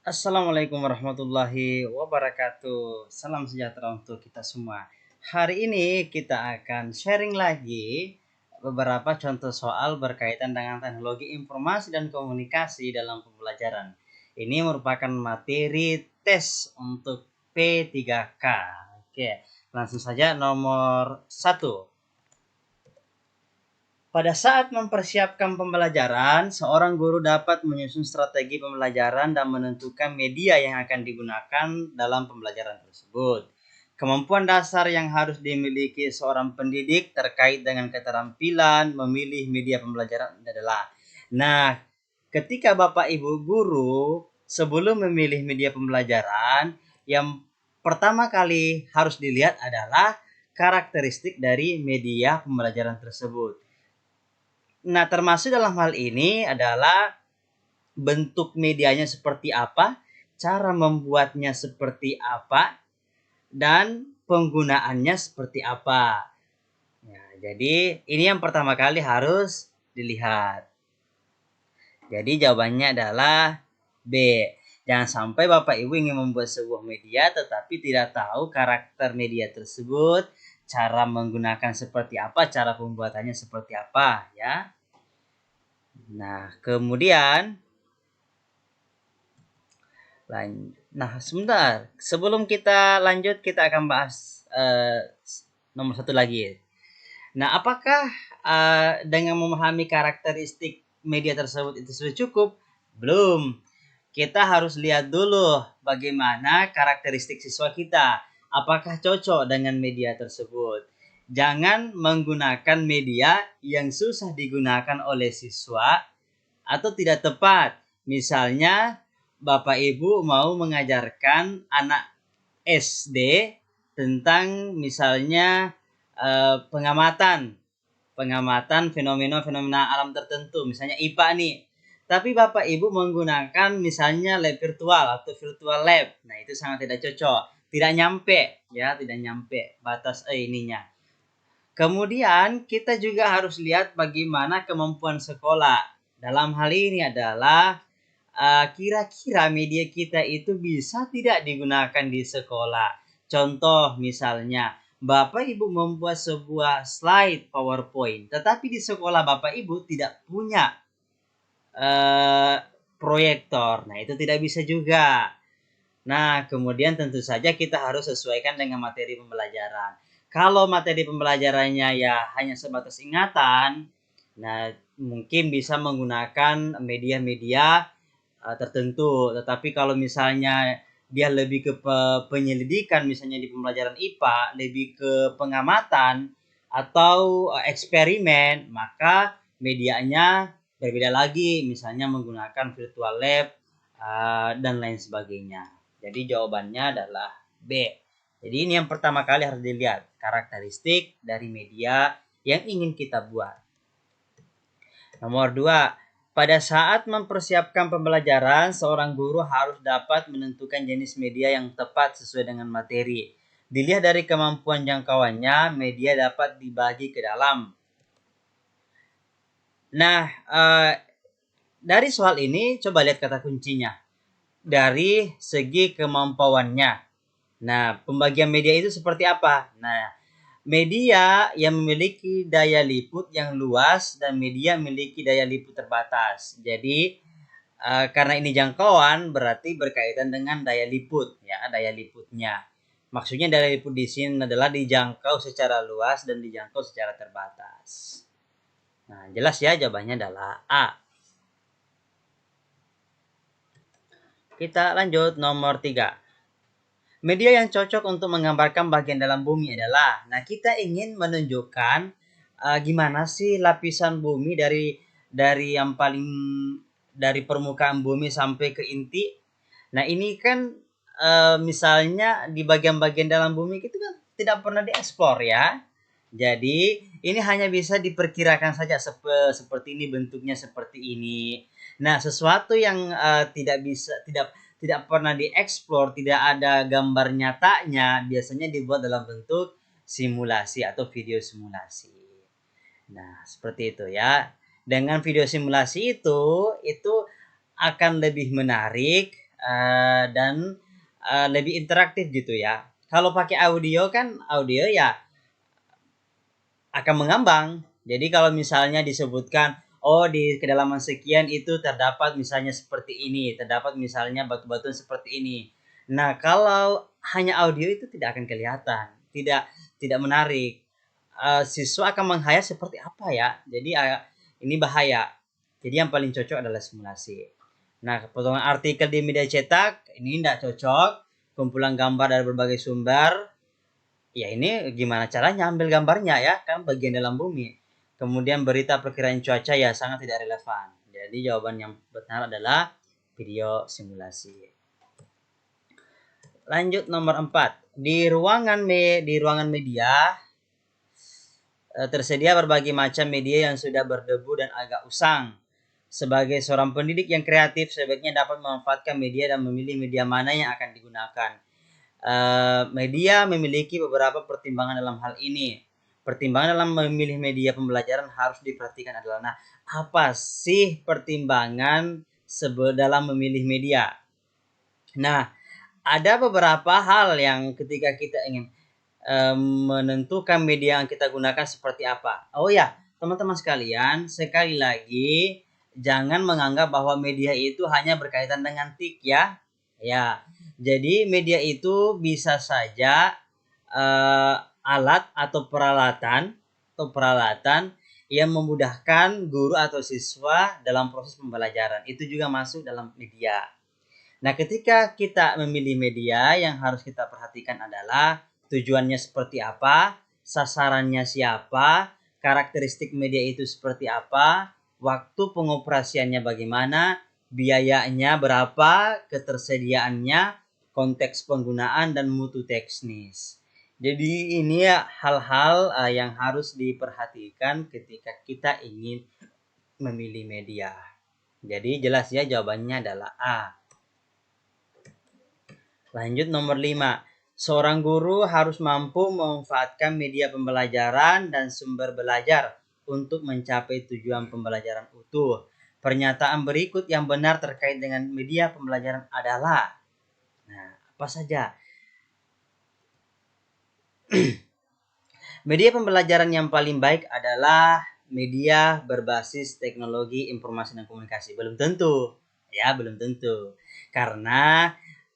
Assalamualaikum warahmatullahi wabarakatuh. Salam sejahtera untuk kita semua. Hari ini kita akan sharing lagi beberapa contoh soal berkaitan dengan teknologi informasi dan komunikasi dalam pembelajaran. Ini merupakan materi tes untuk P3K. Oke, langsung saja nomor 1. Pada saat mempersiapkan pembelajaran, seorang guru dapat menyusun strategi pembelajaran dan menentukan media yang akan digunakan dalam pembelajaran tersebut. Kemampuan dasar yang harus dimiliki seorang pendidik terkait dengan keterampilan memilih media pembelajaran adalah, nah, ketika Bapak Ibu guru sebelum memilih media pembelajaran, yang pertama kali harus dilihat adalah karakteristik dari media pembelajaran tersebut. Nah, termasuk dalam hal ini adalah bentuk medianya seperti apa, cara membuatnya seperti apa, dan penggunaannya seperti apa. Ya, jadi ini yang pertama kali harus dilihat. Jadi jawabannya adalah B. Jangan sampai Bapak Ibu ingin membuat sebuah media tetapi tidak tahu karakter media tersebut, cara menggunakan seperti apa, cara pembuatannya seperti apa, ya. Nah, kemudian Nah, sebentar. Sebelum kita lanjut, kita akan bahas nomor satu lagi. Nah, apakah dengan memahami karakteristik media tersebut itu sudah cukup? Belum. Kita harus lihat dulu bagaimana karakteristik siswa kita. Apakah cocok dengan media tersebut? Jangan menggunakan media yang susah digunakan oleh siswa atau tidak tepat. Misalnya, Bapak Ibu mau mengajarkan anak SD tentang misalnya pengamatan fenomena-fenomena alam tertentu, misalnya IPA nih. Tapi Bapak Ibu menggunakan misalnya lab virtual atau virtual lab. Nah, itu sangat tidak cocok. Tidak nyampe, ya, tidak nyampe batas ininya. Kemudian kita juga harus lihat bagaimana kemampuan sekolah. Dalam hal ini adalah kira-kira media kita itu bisa tidak digunakan di sekolah. Contoh misalnya, Bapak Ibu membuat sebuah slide PowerPoint, tetapi di sekolah Bapak Ibu tidak punya proyektor. Nah, itu tidak bisa juga. Nah, kemudian tentu saja kita harus sesuaikan dengan materi pembelajaran. Kalau materi pembelajarannya ya hanya sebatas ingatan, nah mungkin bisa menggunakan media-media tertentu. Tetapi kalau misalnya dia lebih ke penyelidikan, misalnya di pembelajaran IPA, lebih ke pengamatan atau eksperimen, maka medianya berbeda lagi, misalnya menggunakan virtual lab dan lain sebagainya. Jadi jawabannya adalah B. Jadi ini yang pertama kali harus dilihat, karakteristik dari media yang ingin kita buat. Nomor 2, pada saat mempersiapkan pembelajaran, seorang guru harus dapat menentukan jenis media yang tepat sesuai dengan materi. Dilihat dari kemampuan jangkauannya, media dapat dibagi ke dalam. Nah, dari soal ini coba lihat kata kuncinya. Dari segi kemampuannya. Nah, pembagian media itu seperti apa? Nah, media yang memiliki daya liput yang luas dan media memiliki daya liput terbatas. Jadi, karena ini jangkauan berarti berkaitan dengan daya liput, ya, daya liputnya. Maksudnya daya liput di sini adalah dijangkau secara luas dan dijangkau secara terbatas. Nah, jelas ya jawabannya adalah A. Kita lanjut nomor 3. Media yang cocok untuk menggambarkan bagian dalam bumi adalah, nah kita ingin menunjukkan gimana sih lapisan bumi dari yang paling dari permukaan bumi sampai ke inti. Nah ini kan misalnya di bagian-bagian dalam bumi itu kan tidak pernah dieksplor ya. Jadi ini hanya bisa diperkirakan saja seperti ini bentuknya seperti ini. Nah sesuatu yang tidak pernah dieksplor, tidak ada gambar nyatanya, biasanya dibuat dalam bentuk simulasi atau video simulasi. Nah, seperti itu ya. Dengan video simulasi itu akan lebih menarik dan lebih interaktif gitu ya. Kalau pakai audio kan audio ya akan mengambang. Jadi kalau misalnya disebutkan, oh di kedalaman sekian itu terdapat misalnya seperti ini, terdapat misalnya batu-batuan seperti ini. Nah, kalau hanya audio itu tidak akan kelihatan, tidak menarik. Siswa akan menghayal seperti apa ya. Jadi ini bahaya. Jadi yang paling cocok adalah simulasi. Nah, potongan artikel di media cetak ini tidak cocok. Kumpulan gambar dari berbagai sumber, ya ini gimana caranya ambil gambarnya ya, kan bagian dalam bumi. Kemudian berita perkiraan cuaca ya sangat tidak relevan. Jadi jawaban yang benar adalah video simulasi. Lanjut nomor 4. Di ruangan media tersedia berbagai macam media yang sudah berdebu dan agak usang. Sebagai seorang pendidik yang kreatif, sebaiknya dapat memanfaatkan media dan memilih media mana yang akan digunakan. Media memiliki beberapa pertimbangan dalam hal ini. Pertimbangan dalam memilih media pembelajaran harus diperhatikan adalah, nah, apa sih pertimbangan dalam memilih media? Nah, ada beberapa hal yang ketika kita ingin menentukan media yang kita gunakan seperti apa. Oh ya, teman-teman sekalian, sekali lagi jangan menganggap bahwa media itu hanya berkaitan dengan TIK ya. Ya, jadi media itu bisa saja alat atau peralatan yang memudahkan guru atau siswa dalam proses pembelajaran. Itu juga masuk dalam media. Nah, ketika kita memilih media, yang harus kita perhatikan adalah tujuannya seperti apa, sasarannya siapa, karakteristik media itu seperti apa, waktu pengoperasiannya bagaimana, biayanya berapa, ketersediaannya, konteks penggunaan, dan mutu teknis. Jadi ini ya hal-hal yang harus diperhatikan ketika kita ingin memilih media. Jadi jelas ya jawabannya adalah A. Lanjut nomor 5. Seorang guru harus mampu memanfaatkan media pembelajaran dan sumber belajar untuk mencapai tujuan pembelajaran utuh. Pernyataan berikut yang benar terkait dengan media pembelajaran adalah, nah, apa saja? Media pembelajaran yang paling baik adalah media berbasis teknologi informasi dan komunikasi. Belum tentu, ya belum tentu. Karena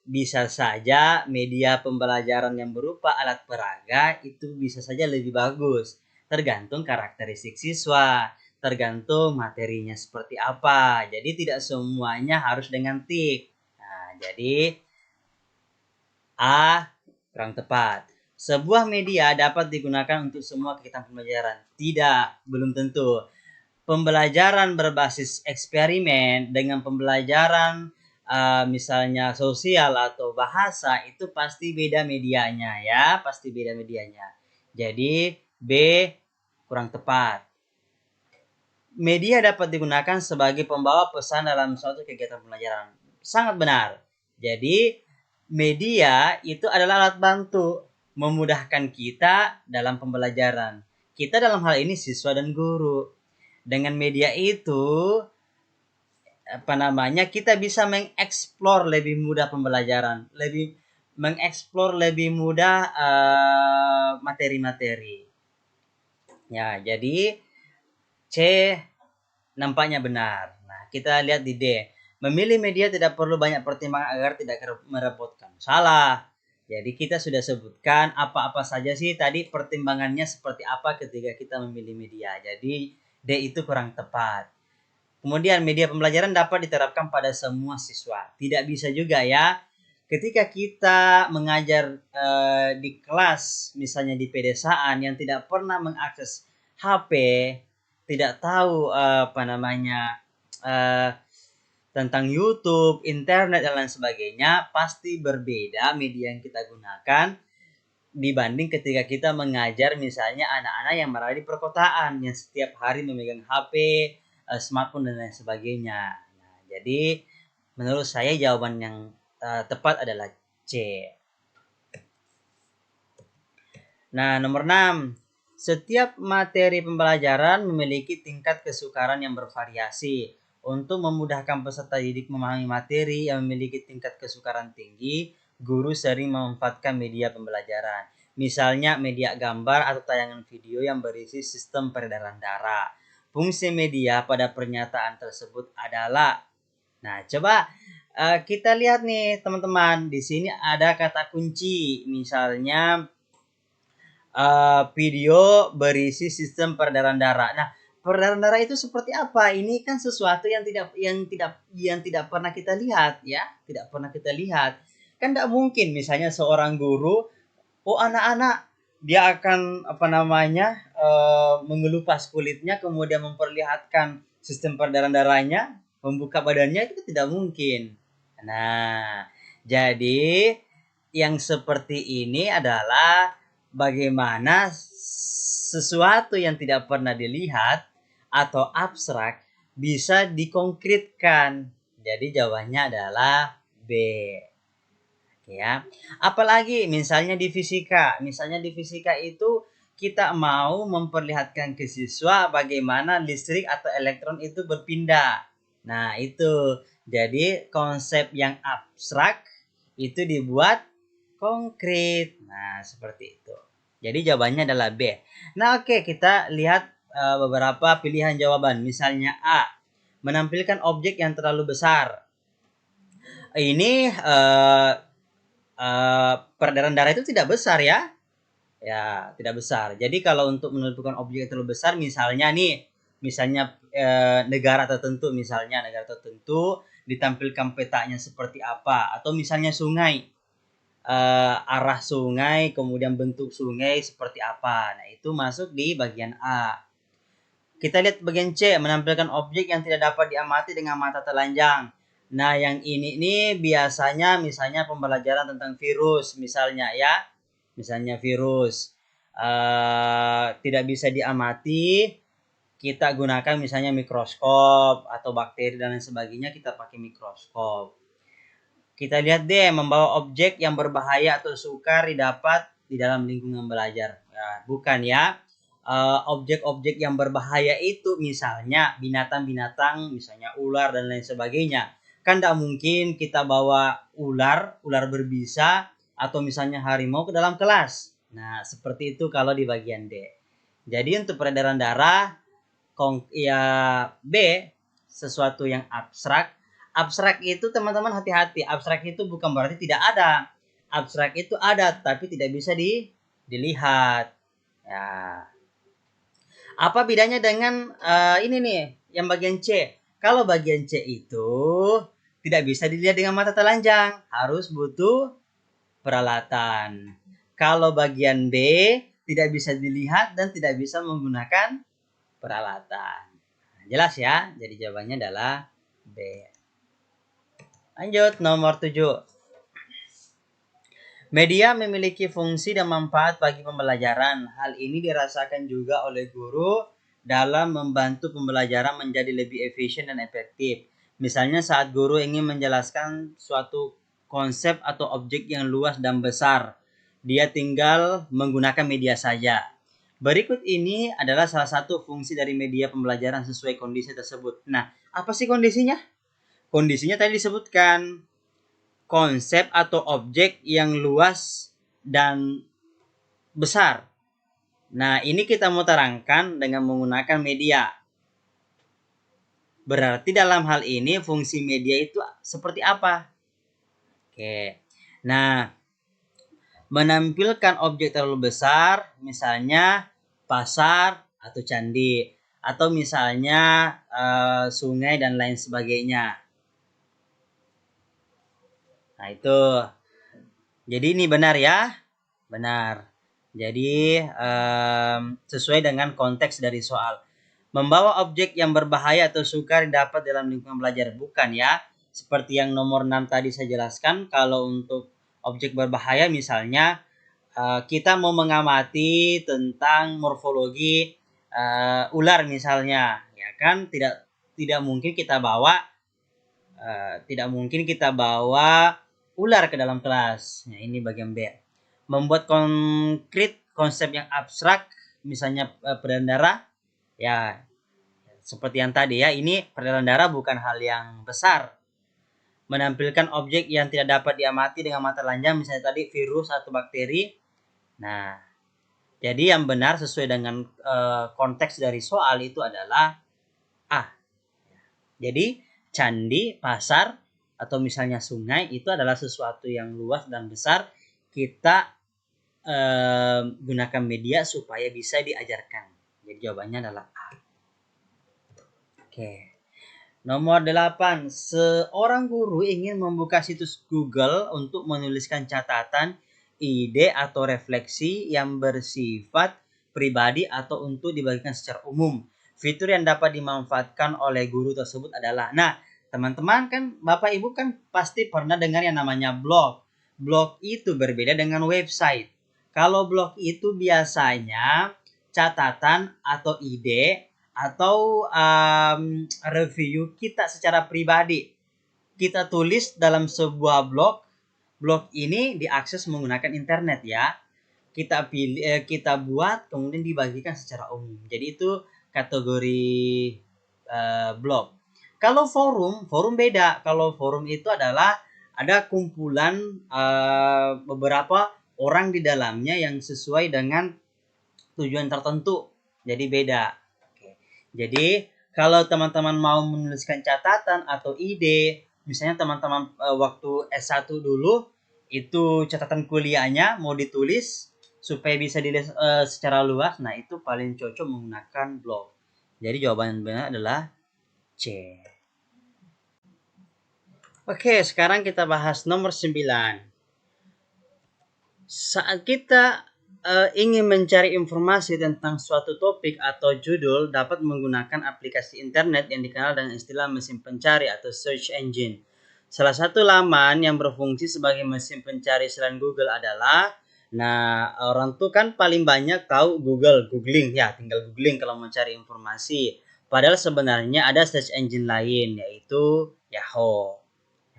bisa saja media pembelajaran yang berupa alat peraga itu bisa saja lebih bagus. Tergantung karakteristik siswa, tergantung materinya seperti apa. Jadi tidak semuanya harus dengan TIK. Nah, jadi A kurang tepat. Sebuah media dapat digunakan untuk semua kegiatan pembelajaran. Tidak, belum tentu. Pembelajaran berbasis eksperimen dengan pembelajaran misalnya sosial atau bahasa itu pasti beda medianya ya, pasti beda medianya. Jadi B kurang tepat. Media dapat digunakan sebagai pembawa pesan dalam suatu kegiatan pembelajaran. Sangat benar. Jadi media itu adalah alat bantu memudahkan kita dalam pembelajaran. Kita dalam hal ini siswa dan guru. Dengan media itu kita bisa mengeksplor lebih mudah pembelajaran, mengeksplor lebih mudah materi-materi. Ya, jadi C nampaknya benar. Nah, kita lihat di D. Memilih media tidak perlu banyak pertimbangan agar tidak merepotkan. Salah. Jadi kita sudah sebutkan apa-apa saja sih tadi pertimbangannya seperti apa ketika kita memilih media. Jadi D itu kurang tepat. Kemudian media pembelajaran dapat diterapkan pada semua siswa. Tidak bisa juga ya. Ketika kita mengajar di kelas, misalnya di pedesaan yang tidak pernah mengakses HP, tidak tahu tentang YouTube, internet dan lain sebagainya, pasti berbeda media yang kita gunakan dibanding ketika kita mengajar misalnya anak-anak yang berada di perkotaan yang setiap hari memegang HP, smartphone dan lain sebagainya. Nah, jadi menurut saya jawaban yang tepat adalah C. Nah, nomor 6. Setiap materi pembelajaran memiliki tingkat kesukaran yang bervariasi. Untuk memudahkan peserta didik memahami materi yang memiliki tingkat kesukaran tinggi, guru sering memanfaatkan media pembelajaran. Misalnya media gambar atau tayangan video yang berisi sistem peredaran darah. Fungsi media pada pernyataan tersebut adalah, nah coba kita lihat nih teman-teman, di sini ada kata kunci, misalnya video berisi sistem peredaran darah. Nah, peredaran darah itu seperti apa? Ini kan sesuatu yang tidak pernah kita lihat, ya, tidak pernah kita lihat. Kan tidak mungkin misalnya seorang guru, oh anak-anak, dia akan mengelupas kulitnya kemudian memperlihatkan sistem peredaran darahnya, membuka badannya, itu tidak mungkin. Nah, jadi yang seperti ini adalah bagaimana sesuatu yang tidak pernah dilihat atau abstrak bisa dikonkretkan. Jadi jawabannya adalah B. Ya. Apalagi misalnya di fisika. Misalnya di fisika itu kita mau memperlihatkan ke siswa bagaimana listrik atau elektron itu berpindah. Nah, itu. Jadi konsep yang abstrak itu dibuat konkret. Nah, seperti itu. Jadi jawabannya adalah B. Nah, oke, kita lihat beberapa pilihan jawaban. Misalnya A, menampilkan objek yang terlalu besar. Ini peredaran darah itu tidak besar, ya. Ya, tidak besar. Jadi kalau untuk menentukan objek yang terlalu besar, misalnya negara tertentu, ditampilkan petanya seperti apa, atau misalnya sungai, arah sungai, kemudian bentuk sungai seperti apa. Nah, itu masuk di bagian A. Kita lihat bagian C, menampilkan objek yang tidak dapat diamati dengan mata telanjang. Nah, yang ini nih biasanya misalnya pembelajaran tentang virus, misalnya ya. Misalnya virus tidak bisa diamati, kita gunakan misalnya mikroskop, atau bakteri dan lain sebagainya, kita pakai mikroskop. Kita lihat deh, membawa objek yang berbahaya atau sukar didapat di dalam lingkungan belajar. Nah, bukan ya. Objek-objek yang berbahaya itu misalnya binatang-binatang, misalnya ular dan lain sebagainya. Kan tidak mungkin kita bawa ular berbisa, atau misalnya harimau ke dalam kelas. Nah, seperti itu kalau di bagian D. Jadi untuk peredaran darah, B, sesuatu yang abstrak. Abstrak itu teman-teman hati-hati. Abstrak itu bukan berarti tidak ada. Abstrak itu ada, tapi tidak bisa dilihat. Ya. Apa bedanya dengan ini nih, yang bagian C? Kalau bagian C itu tidak bisa dilihat dengan mata telanjang, harus butuh peralatan. Kalau bagian B tidak bisa dilihat dan tidak bisa menggunakan peralatan. Jelas ya? Jadi jawabannya adalah B. Lanjut, nomor 7. Media memiliki fungsi dan manfaat bagi pembelajaran. Hal ini dirasakan juga oleh guru dalam membantu pembelajaran menjadi lebih efisien dan efektif. Misalnya saat guru ingin menjelaskan suatu konsep atau objek yang luas dan besar, dia tinggal menggunakan media saja. Berikut ini adalah salah satu fungsi dari media pembelajaran sesuai kondisi tersebut. Nah, apa sih kondisinya? Kondisinya tadi disebutkan, konsep atau objek yang luas dan besar. Nah, ini kita mau terangkan dengan menggunakan media. Berarti dalam hal ini fungsi media itu seperti apa? Oke. Nah, menampilkan objek terlalu besar, misalnya pasar atau candi, atau misalnya sungai dan lain sebagainya. Nah, itu. Jadi ini benar ya? Benar. Jadi sesuai dengan konteks dari soal. Membawa objek yang berbahaya atau sukar dapat dalam lingkungan belajar. Bukan ya. Seperti yang nomor 6 tadi saya jelaskan, kalau untuk objek berbahaya misalnya kita mau mengamati tentang morfologi ular misalnya, ya kan, tidak mungkin kita bawa ular ke dalam kelas. Nah, ini bagian B. Membuat konkret konsep yang abstrak, misalnya peredaran darah, ya Seperti yang tadi ya, ini peredaran darah bukan hal yang besar. Menampilkan objek yang tidak dapat diamati dengan mata telanjang, misalnya tadi virus atau bakteri. Nah, jadi yang benar sesuai dengan konteks dari soal itu adalah A. Jadi candi, pasar, atau misalnya sungai itu adalah sesuatu yang luas dan besar. Kita gunakan media supaya bisa diajarkan. Jadi jawabannya adalah A. Oke. Nomor 8. Seorang guru ingin membuka situs Google untuk menuliskan catatan, ide, atau refleksi yang bersifat pribadi atau untuk dibagikan secara umum. Fitur yang dapat dimanfaatkan oleh guru tersebut adalah, nah, teman-teman kan, Bapak Ibu kan pasti pernah dengar yang namanya blog. Blog itu berbeda dengan website. Kalau blog itu biasanya catatan atau ide atau review kita secara pribadi. Kita tulis dalam sebuah blog. Blog ini diakses menggunakan internet ya. Kita buat kemudian dibagikan secara umum. Jadi itu kategori blog. Kalau forum beda. Kalau forum itu adalah ada kumpulan beberapa orang di dalamnya yang sesuai dengan tujuan tertentu. Jadi beda. Jadi kalau teman-teman mau menuliskan catatan atau ide, misalnya teman-teman waktu S1 dulu itu catatan kuliahnya mau ditulis supaya bisa dilihat secara luas, nah itu paling cocok menggunakan blog. Jadi jawaban benar adalah C. Oke, sekarang kita bahas nomor 9. Saat kita ingin mencari informasi tentang suatu topik atau judul, dapat menggunakan aplikasi internet yang dikenal dengan istilah mesin pencari atau search engine. Salah satu laman yang berfungsi sebagai mesin pencari selain Google adalah, nah, orang tuh kan paling banyak tahu googling ya, tinggal googling kalau mau cari informasi. Padahal sebenarnya ada search engine lain, yaitu Yahoo.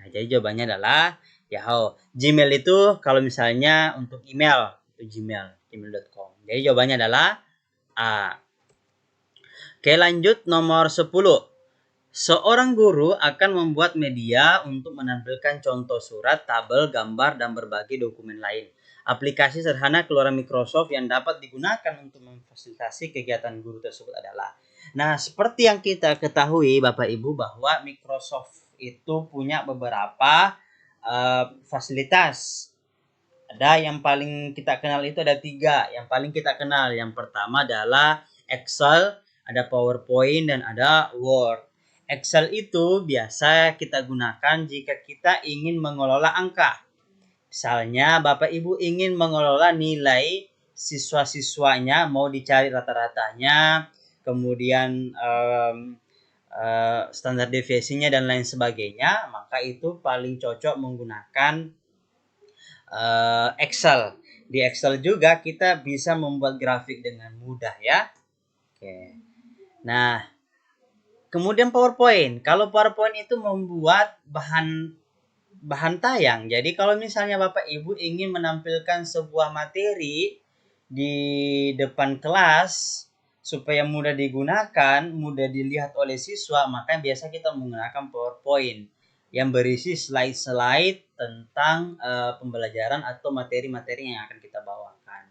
Nah, jadi jawabannya adalah Yahoo. Gmail itu kalau misalnya untuk email, itu gmail.com. Jadi jawabannya adalah A. Oke, lanjut nomor 10. Seorang guru akan membuat media untuk menampilkan contoh surat, tabel, gambar, dan berbagai dokumen lain. Aplikasi sederhana keluaran Microsoft yang dapat digunakan untuk memfasilitasi kegiatan guru tersebut adalah. Nah, seperti yang kita ketahui Bapak Ibu bahwa Microsoft itu punya beberapa fasilitas. Ada yang paling kita kenal itu ada 3. Yang paling kita kenal, yang pertama adalah Excel, ada PowerPoint, dan ada Word. Excel itu biasa kita gunakan jika kita ingin mengelola angka. Misalnya Bapak Ibu ingin mengelola nilai siswa-siswanya, mau dicari rata-ratanya, kemudian standar deviasinya dan lain sebagainya, maka itu paling cocok menggunakan Excel. Di Excel juga kita bisa membuat grafik dengan mudah ya. Oke. Nah, kemudian PowerPoint. Kalau PowerPoint itu membuat bahan tayang. Jadi kalau misalnya Bapak Ibu ingin menampilkan sebuah materi di depan kelas supaya mudah digunakan, mudah dilihat oleh siswa, maka biasa kita menggunakan PowerPoint yang berisi slide-slide tentang pembelajaran atau materi-materi yang akan kita bawakan.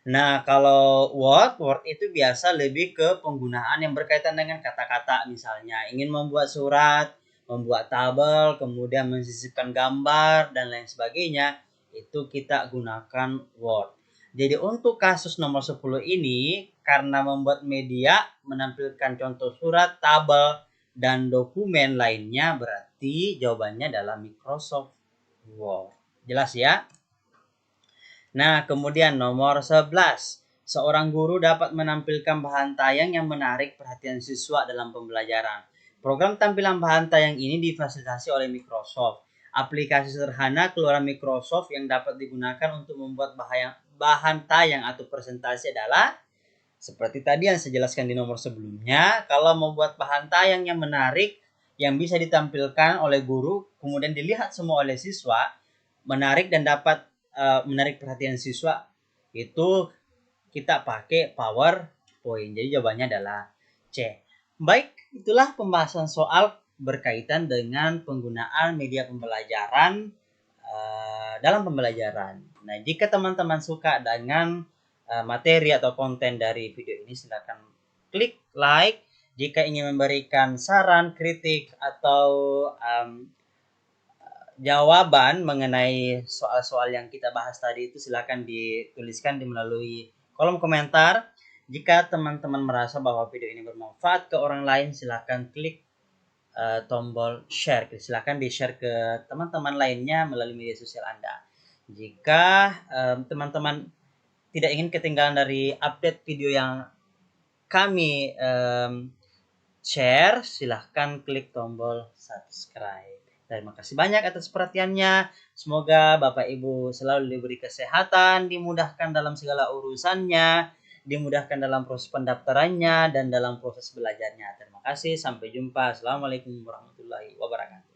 Nah, kalau Word itu biasa lebih ke penggunaan yang berkaitan dengan kata-kata, misalnya ingin membuat surat, membuat tabel, kemudian mensisipkan gambar, dan lain sebagainya, itu kita gunakan Word. Jadi untuk kasus nomor 10 ini, karena membuat media menampilkan contoh surat, tabel, dan dokumen lainnya, berarti jawabannya adalah Microsoft Word. Jelas ya? Nah, kemudian nomor 11. Seorang guru dapat menampilkan bahan tayang yang menarik perhatian siswa dalam pembelajaran. Program tampilan bahan tayang ini difasilitasi oleh Microsoft. Aplikasi sederhana keluaran Microsoft yang dapat digunakan untuk membuat bahan tayang atau presentasi adalah seperti tadi yang saya jelaskan di nomor sebelumnya. Kalau membuat bahan tayang yang menarik yang bisa ditampilkan oleh guru kemudian dilihat semua oleh siswa, menarik dan dapat menarik perhatian siswa, itu kita pakai PowerPoint. Jadi jawabannya adalah C. Baik, itulah pembahasan soal berkaitan dengan penggunaan media pembelajaran dalam pembelajaran. Nah, jika teman-teman suka dengan materi atau konten dari video ini, silakan klik like. Jika ingin memberikan saran, kritik, atau jawaban mengenai soal-soal yang kita bahas tadi itu, silakan dituliskan melalui kolom komentar. Jika teman-teman merasa bahwa video ini bermanfaat ke orang lain, silakan klik tombol share. Silakan di-share ke teman-teman lainnya melalui media sosial Anda. Jika teman-teman tidak ingin ketinggalan dari update video yang kami share, silahkan klik tombol subscribe. Terima kasih banyak atas perhatiannya. Semoga Bapak Ibu selalu diberi kesehatan, dimudahkan dalam segala urusannya, dimudahkan dalam proses pendaftarannya dan dalam proses belajarnya. Terima kasih, sampai jumpa. Assalamualaikum warahmatullahi wabarakatuh.